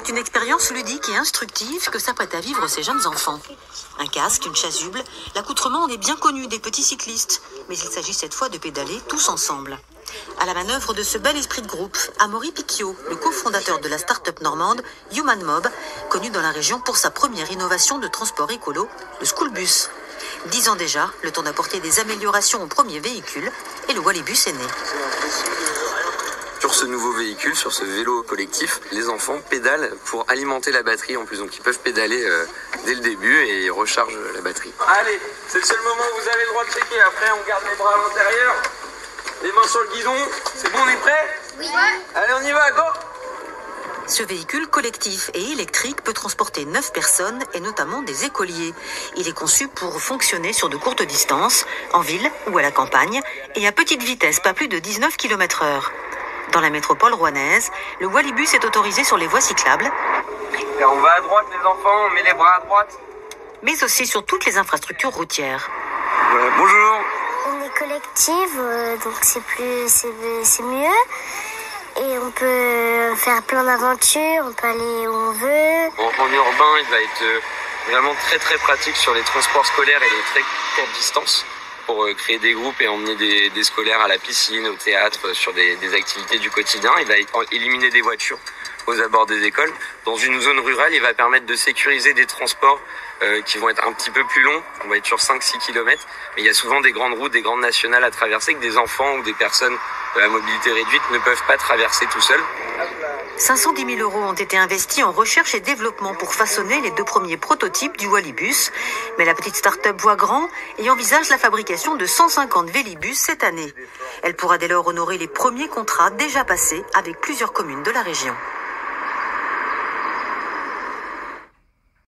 C'est une expérience ludique et instructive que s'apprêtent à vivre ces jeunes enfants. Un casque, une chasuble, l'accoutrement en est bien connu des petits cyclistes, mais il s'agit cette fois de pédaler tous ensemble. À la manœuvre de ce bel esprit de groupe, Amaury Picchio, le cofondateur de la start-up normande Human Mob, connu dans la région pour sa première innovation de transport écolo, le schoolbus. 10 ans déjà, le temps d'apporter des améliorations au premier véhicule, et le Wallibus est né. Sur ce nouveau véhicule, sur ce vélo collectif, les enfants pédalent pour alimenter la batterie en plus. Donc ils peuvent pédaler dès le début et ils rechargent la batterie. Allez, c'est le seul moment où vous avez le droit de checker. Après, on garde les bras à l'intérieur. Les mains sur le guidon. C'est bon, on est prêt? Oui. Allez, on y va, go! Ce véhicule collectif et électrique peut transporter 9 personnes et notamment des écoliers. Il est conçu pour fonctionner sur de courtes distances, en ville ou à la campagne, et à petite vitesse, pas plus de 19 km/h. Dans la métropole rouennaise, le Wallibus est autorisé sur les voies cyclables. Et on va à droite, les enfants, on met les bras à droite. Mais aussi sur toutes les infrastructures routières. Voilà, bonjour. On est collective, donc c'est mieux. Et on peut faire plein d'aventures, on peut aller où on veut. En urbain, il va être vraiment très très pratique sur les transports scolaires et les très courtes distances pour créer des groupes et emmener des scolaires à la piscine, au théâtre, sur des activités du quotidien. Il va éliminer des voitures aux abords des écoles. Dans une zone rurale, il va permettre de sécuriser des transports qui vont être un petit peu plus longs. On va être sur 5-6 km, mais il y a souvent des grandes routes, des grandes nationales à traverser que des enfants ou des personnes à mobilité réduite ne peuvent pas traverser tout seuls. 510 000 € ont été investis en recherche et développement pour façonner les 2 premiers prototypes du Wallibus. Mais la petite start-up voit grand et envisage la fabrication de 150 Vélibus cette année. Elle pourra dès lors honorer les premiers contrats déjà passés avec plusieurs communes de la région.